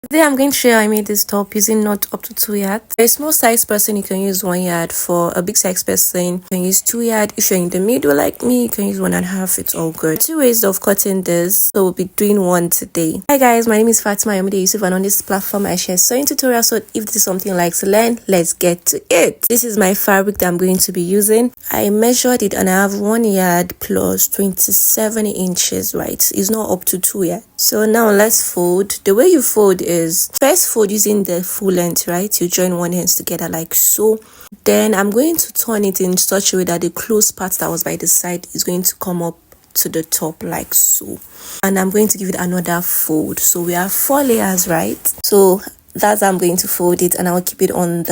Today I'm going to show you how I made this top using not up to 2 yards. For a small size person, you can use 1 yard. For a big size person, you can use 2 yard. If you're in the middle like me, you can use 1.5. It's all good. 2 ways of cutting this, so we'll be doing one today. Hi guys, my name is Fatima Yomide Yusuf, and on this platform I share sewing tutorials. So if this is something you like to learn, let's get to it. This is my fabric that I'm going to be using. I measured it and I have 1 yard plus 27 inches, right? It's not up to 2 yards. So now let's fold. The way you fold is first fold using the full length, right? You join one ends together like so. Then I'm going to turn it in such a way that the closed part that was by the side is going to come up to the top like so. And I'm going to give it another fold. So we have 4 layers, right? So that's how I'm going to fold it, and I'll keep it on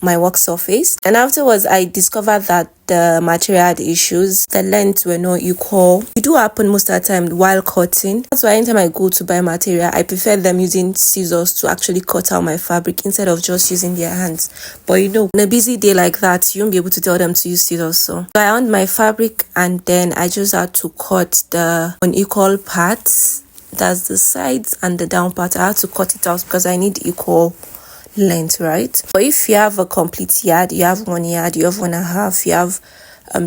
my work surface. And afterwards I discovered that the material had issues. The lengths were not equal. It do happen most of the time while cutting. That's why anytime I go to buy material, I prefer them using scissors to actually cut out my fabric instead of just using their hands. But you know, on a busy day like that, you won't be able to tell them to use scissors. So I found my fabric and then I just had to cut the unequal parts. That's the sides and the down part. I had to cut it out because I need equal length, right? But if you have a complete yard, you have 1 yard, you have 1.5, you have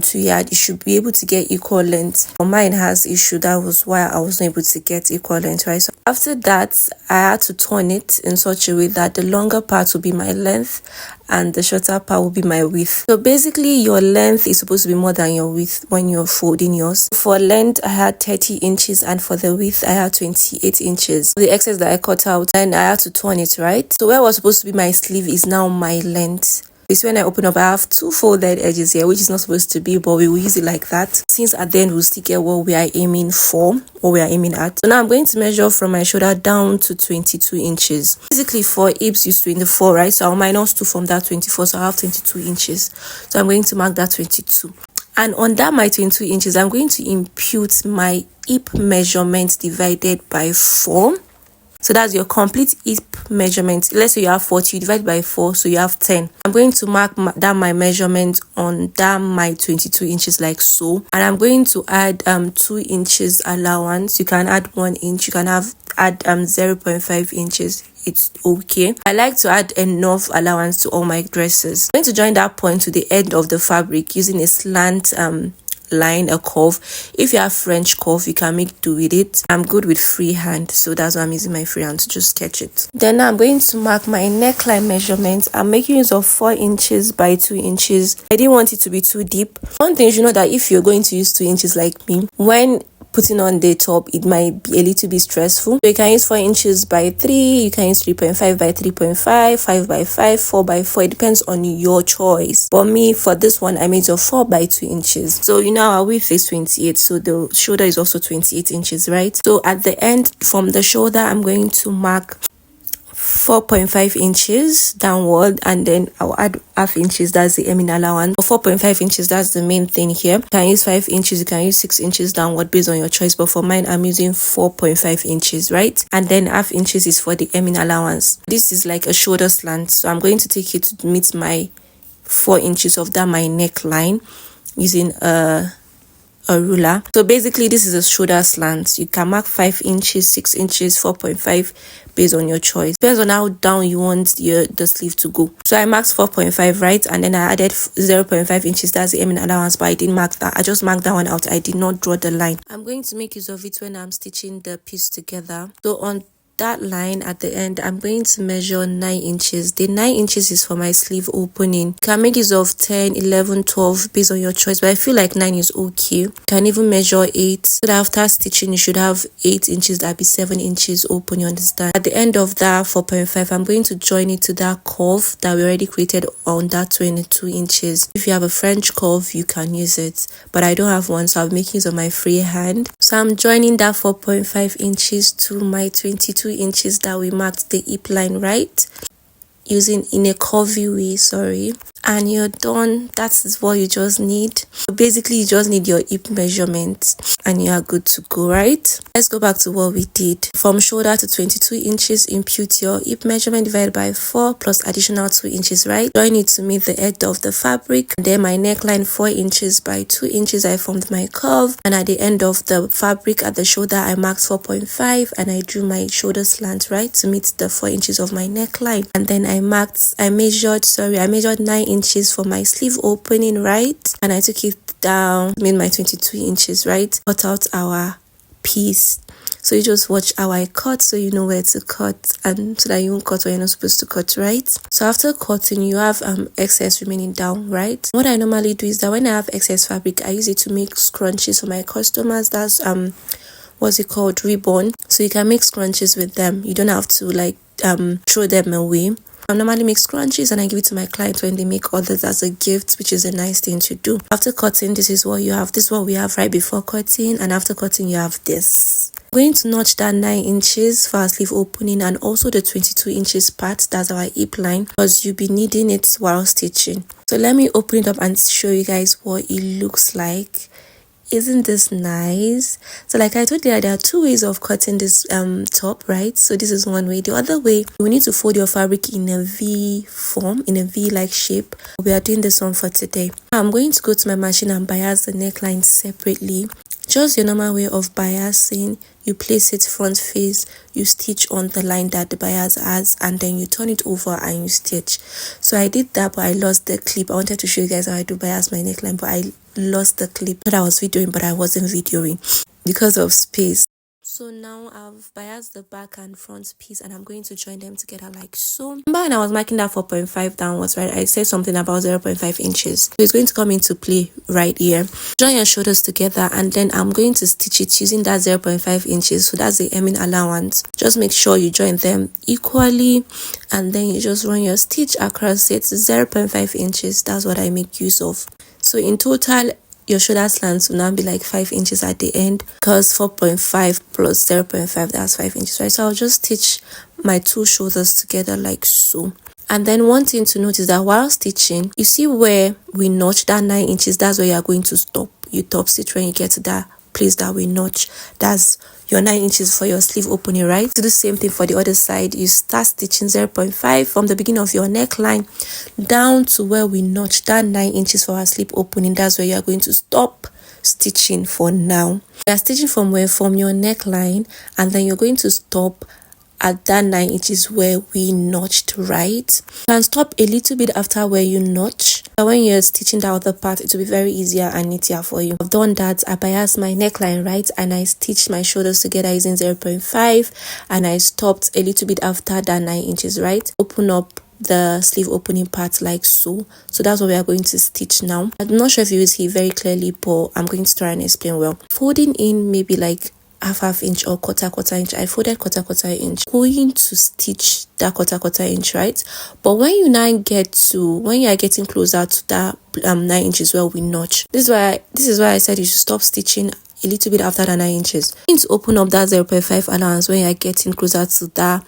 2 yard, you should be able to get equal length. But mine has issue. That was why I wasn't able to get equal length, right? So after that, I had to turn it in such a way that the longer part will be my length and the shorter part will be my width. So basically your length is supposed to be more than your width when you're folding yours. For length I had 30 inches and for the width I had 28 inches. The excess that I cut out, and I had to turn it, right? So where was supposed to be my sleeve is now my length. This when I open up, I have 2 folded edges here, which is not supposed to be, but we will use it like that, since at the end we'll still get what we are aiming for, what we are aiming at. So now I'm going to measure from my shoulder down to 22 inches. Basically for hips is 24, right? So I'll minus 2 from that 24, so I have 22 inches. So I'm going to mark that 22. And on that my 22 inches, I'm going to impute my hip measurement divided by 4. So that's your complete hip measurement. Let's say you have 40, you divide by 4, so you have 10. I'm going to mark my measurement on that my 22 inches like so. And I'm going to add 2 inches allowance. You can add 1 inch. You can add 0.5 inches. It's okay. I like to add enough allowance to all my dresses. I'm going to join that point to the end of the fabric using a slant line, a curve. If you have French curve, you can make do with it. I'm good with freehand, so that's why I'm using my freehand to just sketch it. Then now I'm going to mark my neckline measurement. I'm making use of 4 inches by 2 inches. I didn't want it to be too deep. One thing you should know, that if you're going to use 2 inches like me, when putting on the top, it might be a little bit stressful. So you can use 4 inches by 3, you can use 3.5 by 3.5, 5 by 5, 4 by 4. It depends on your choice. But me, for this one, I made a 4 by 2 inches. So you know our width is 28, so the shoulder is also 28 inches, right? So at the end, from the shoulder, I'm going to mark 4.5 inches downward, and then I'll add half inches. That's the hemming allowance. For 4.5 inches, that's the main thing here. You can use 5 inches, you can use 6 inches downward based on your choice, but for mine I'm using 4.5 inches, right? And then half inches is for the hemming allowance. This is like a shoulder slant, so I'm going to take it to meet my 4 inches of that my neckline using a ruler. So basically this is a shoulder slant. You can mark 5 inches, 6 inches, 4.5 based on your choice. Depends on how down you want the sleeve to go. So I marked 4.5, right? And then I added 0.5 inches. That's the hemming allowance, but I didn't mark that. I just marked that one out. I did not draw the line. I'm going to make use of it when I'm stitching the piece together. So on that line at the end, I'm going to measure 9 inches. The 9 inches is for my sleeve opening. You can make use of 10, 11, 12 based on your choice, but I feel like 9 is okay. You can even measure 8, so that after stitching you should have 8 inches. That'd be 7 inches open, you understand? At the end of that 4.5, I'm going to join it to that curve that we already created on that 22 inches. If you have a French curve, you can use it, but I don't have one, so I'll make use of my free hand. So I'm joining that 4.5 inches to my 22 inches that we marked the hip line, right? Using in a curvy way, sorry. and you're done. That is what you just need. Basically, you just need your hip measurement and you are good to go, right? Let's go back to what we did. From shoulder to 22 inches, impute your hip measurement divided by 4 plus additional 2 inches, right? Join it to meet the edge of the fabric. And then my neckline 4 inches by 2 inches, I formed my curve, and at the end of the fabric at the shoulder I marked 4.5 and I drew my shoulder slant, right, to meet the 4 inches of my neckline. And then I measured 9 inches for my sleeve opening, right, and I took it down, made my 22 inches, right, cut out our piece. So you just watch how I cut so you know where to cut, and so that you won't cut where you're not supposed to cut, right? So after cutting, you have excess remaining down, right? What I normally do is that when I have excess fabric, I use it to make scrunchies for my customers. That's what's it called, ribbon. So you can make scrunchies with them. You don't have to like throw them away. I normally make scrunchies and I give it to my clients when they make others as a gift, which is a nice thing to do. After cutting, this is what you have. This is what we have right before cutting, and after cutting you have this. I'm going to notch that 9 inches for our sleeve opening and also the 22 inches part. That's our hip line, because you'll be needing it while stitching. So let me open it up and show you guys what it looks like. Isn't this nice? So like I told you, there are 2 ways of cutting this top, right? So this is one way. The other way, you need to fold your fabric in a V form, in a V-like shape. We are doing this one for today. I'm going to go to my machine and bias the neckline separately. Just your normal way of biasing. You place it front face, you stitch on the line that the bias has, and then you turn it over and you stitch. So I did that, but I lost the clip. I wanted to show you guys how I do bias my neckline, but I lost the clip that I was videoing, but I wasn't videoing because of space. So now I've biased the back and front piece and I'm going to join them together like so. Remember when I was marking that 4.5 downwards, right? I said something about 0.5 inches. So it's going to come into play right here. Join your shoulders together and then I'm going to stitch it using that 0.5 inches. So that's the hemming allowance. Just make sure you join them equally and then you just run your stitch across it. 0.5 inches. That's what I make use of. So in total, your shoulder slants will now be like 5 inches at the end, because 4.5 plus 0.5, that's 5 inches, right? So I'll just stitch my 2 shoulders together like so. And then one thing to note is that while stitching, you see where we notch that 9 inches, that's where you are going to stop. You top stitch when you get to that place that we notch. That's your 9 inches for your sleeve opening, right? Do the same thing for the other side. You start stitching 0.5 from the beginning of your neckline down to where we notch that 9 inches for our sleeve opening. That's where you are going to stop stitching for now. You are stitching from where? From your neckline, and then you're going to stop at that 9 inches where we notched, right? You can stop a little bit after where you notch. But when you're stitching the other part, it will be very easier and neater for you. I've done that. I biased my neckline, right? And I stitched my shoulders together using 0.5 and I stopped a little bit after that 9 inches, right? Open up the sleeve opening part like so. So that's what we are going to stitch now. I'm not sure if you will see very clearly, but I'm going to try and explain well. Folding in maybe like half inch or quarter inch. I folded quarter inch, going to stitch that quarter inch, right? But when you now get to, when you are getting closer to that 9 inches where we notch, this is why I said you should stop stitching a little bit after the 9 inches. You need to open up that 0.5 allowance when you are getting closer to that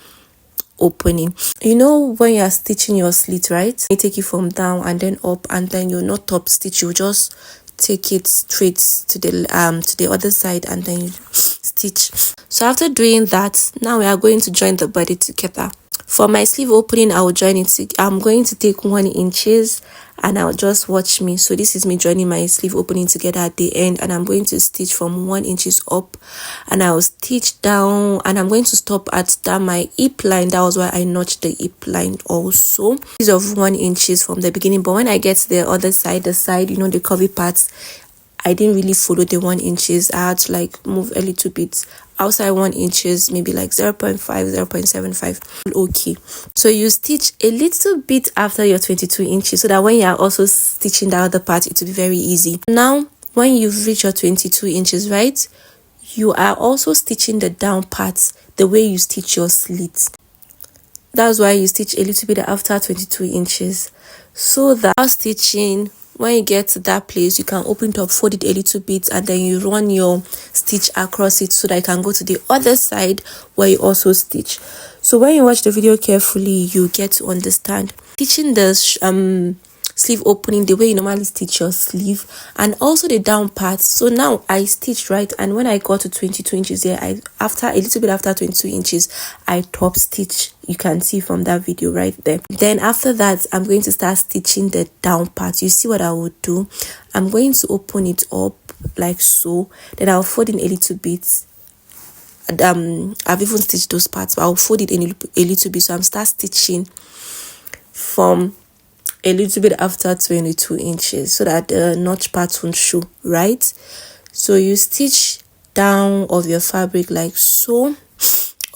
opening. You know, when you are stitching your slit, right, you take it from down and then up, and then you'll not top stitch, you just take it straight to the other side and then you stitch. So after doing that, now we are going to join the body together. For my sleeve opening, I will join it. I'm going to take 1 inches and I'll just watch me. So this is me joining my sleeve opening together at the end, and I'm going to stitch from 1 inches up and I'll stitch down and I'm going to stop at that my hip line. That was why I notched the hip line also. This is of 1 inches from the beginning, but when I get to the other side, you know, the curvy parts, I didn't really follow the 1 inches. I had to like move a little bit outside 1 inches, maybe like 0.5, 0.75. Okay, so you stitch a little bit after your 22 inches so that when you are also stitching the other part, it will be very easy. Now when you've reached your 22 inches, right, you are also stitching the down parts the way you stitch your slits. That's why you stitch a little bit after 22 inches, so that stitching, when you get to that place, you can open it up, fold it a little bit, and then you run your stitch across it so that you can go to the other side where you also stitch. So when you watch the video carefully, you get to understand. Stitching the sleeve opening the way you normally stitch your sleeve, and also the down part. So now I stitched right, and when I got to 22 inches here, after a little bit after 22 inches, I top stitch. You can see from that video right there. Then after that, I'm going to start stitching the down part. You see what I would do? I'm going to open it up like so, then I'll fold in a little bit. I've even stitched those parts, but I'll fold it in a little bit. So I'm start stitching from a little bit after 22 inches so that the notch part won't show, right? So you stitch down of your fabric like so,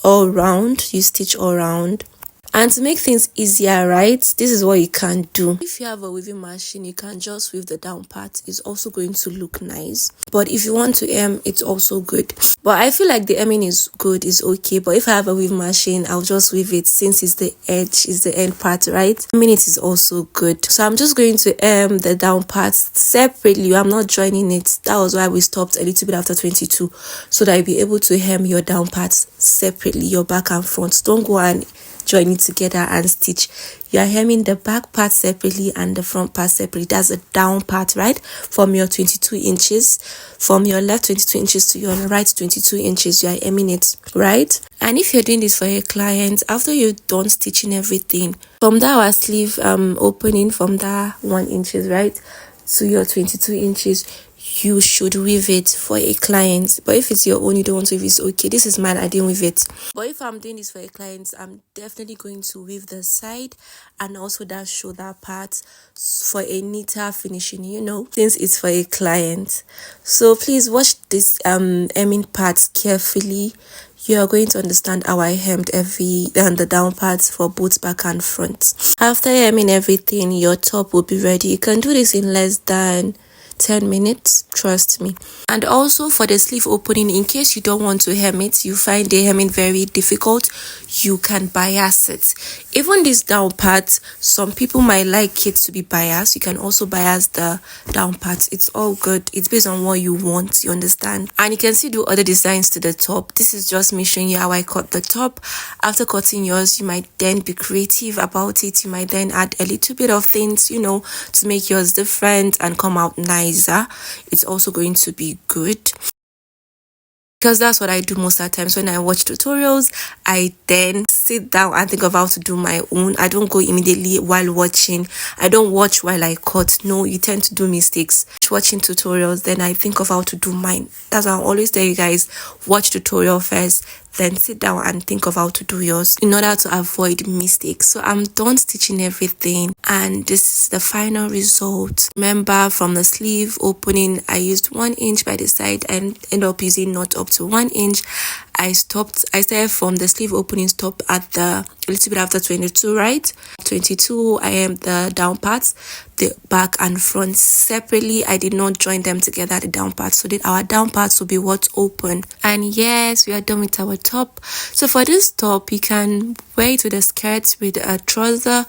all round. You stitch all round. And to make things easier, right, this is what you can do. If you have a weaving machine, you can just weave the down part. It's also going to look nice. But if you want to hem, it's also good. But I feel like the hemming is good, is okay. But if I have a weaving machine, I'll just weave it since it's the edge, is the end part, right? Hemming it is also good. So I'm just going to hem the down part separately. I'm not joining it. That was why we stopped a little bit after 22. So that you'll be able to hem your down parts separately, your back and front. Don't go and join it together and stitch. You are hemming the back part separately and the front part separately. That's a down part, right? From your 22 inches, from your left 22 inches to your right 22 inches, you are hemming it, right? And if you're doing this for a client, after you're done stitching everything, from that our sleeve opening from that 1 inches, right, to your 22 inches, you should weave it for a client. But if it's your own, you don't want to weave, it's okay. This is mine, I didn't weave it. But if I'm doing this for a client, I'm definitely going to weave the side and also that shoulder part for a neater finishing, you know, since it's for a client. So please watch this hemming part carefully. You are going to understand how I hemmed the down parts for both back and front. After hemming everything, your top will be ready. You can do this in less than 10 minutes, trust me. And also for the sleeve opening, in case you don't want to hem it, you find the hemming very difficult, you can bias it. Even this down part, some people might like it to be biased. You can also bias the down part. It's all good. It's based on what you want, you understand? And you can still do other designs to the top. This is just me showing you how I cut the top. After cutting yours, you might then be creative about it. You might then add a little bit of things, you know, to make yours different and come out nicer. It's also going to be good, because that's what I do most of the times. When I watch tutorials, I then sit down and think of how to do my own. I don't go immediately while watching. I don't watch while I cut. No, you tend to do mistakes watching tutorials, then I think of how to do mine. That's why I always tell you guys, watch tutorial first, then sit down and think of how to do yours in order to avoid mistakes. So I'm done stitching everything, and this is the final result. Remember, from the sleeve opening, I used 1 inch by the side and end up using not up to 1 inch. I started from the sleeve opening, stop at the a little bit after 22, right? 22, I am the down parts, the back and front separately. I did not join them together, the down parts, so that our down parts will be what's open. And yes, we are done with our top. So for this top, you can wear it with a skirt, with a trouser,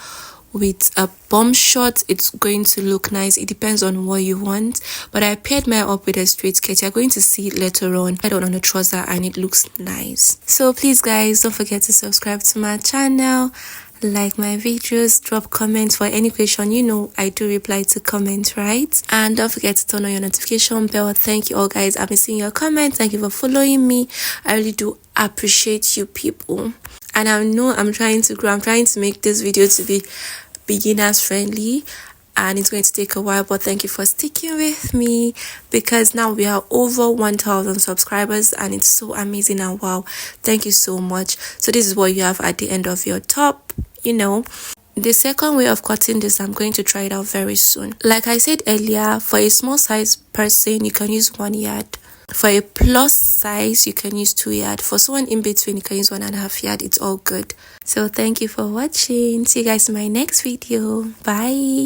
with a bum short. It's going to look nice. It depends on what you want, but I paired mine up with a straight skirt. You're going to see it later on. I don't on a trouser and it looks nice. So please guys, don't forget to subscribe to my channel, like my videos, drop comments for any question. You know I do reply to comments, right? And don't forget to turn on your notification bell. Thank you all guys, I've been seeing your comments. Thank you for following me. I really do appreciate you people, and I know I'm trying to grow. I'm trying to make this video to be beginners friendly, and it's going to take a while, but thank you for sticking with me, because now we are over 1,000 subscribers and it's so amazing. And wow, thank you so much. So this is what you have at the end of your top, you know. The second way of cutting this, I'm going to try it out very soon. Like I said earlier, for a small size person, you can use 1 yard. For a plus size, you can use 2 yard. For someone in between, you can use 1.5 yard. It's all good. So thank you for watching. See you guys in my next video. Bye.